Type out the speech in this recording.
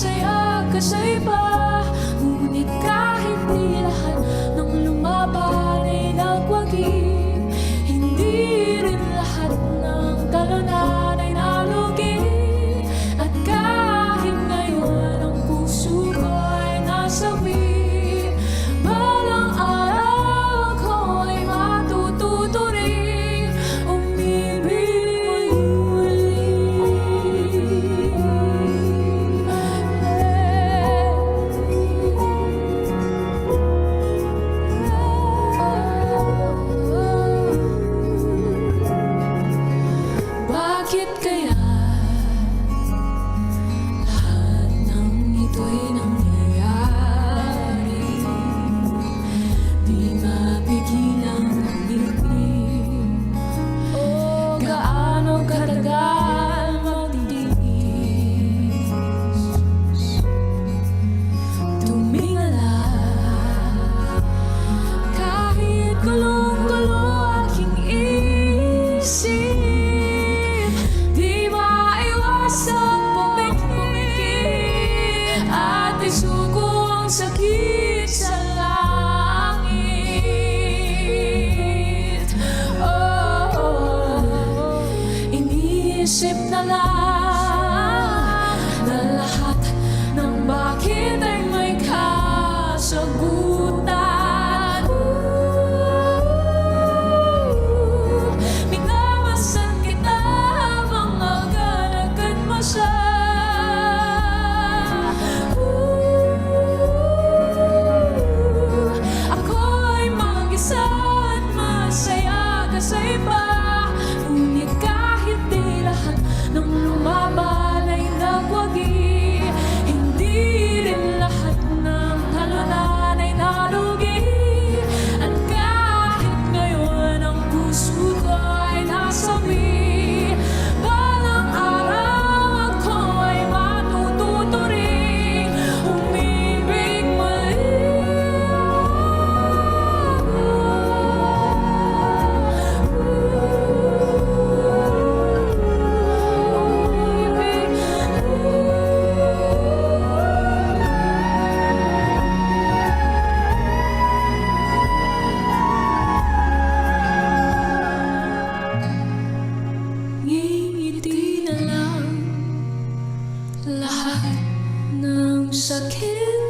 masaya ka sa iba. Ngunit kahit di lahat ng lumaban ay nagwagi, hindi rin lahat ng talunan ay nalugi. At kahit ngayon ang puso ko ay nasawi, balang araw ko ay matututo rin umibig muli. Bakit kaya lahat ng ito'y nangyayari? Di mapigilang umibig. Gaano katagal magtitiis? Tumingala kahit gulong-gulo aking isip. Di maiwasang pumikit at isuko ang sakit sa langit. Iniisip na lang na lahat ng bakit ay may kasagutan. Minamasan kita habang agad-agad masa. Ako'y mag-isa at masaya ka sa iba. Ngunit kahit di lahat ng lumaban ay nagwagi, hindi rin lahat ng talunan ay nalugi. At kahit ngayon ang puso ko ay nasawi, balang araw ako ay matututo rin umibig muli. Ngingiti na lang lahat ng sakit.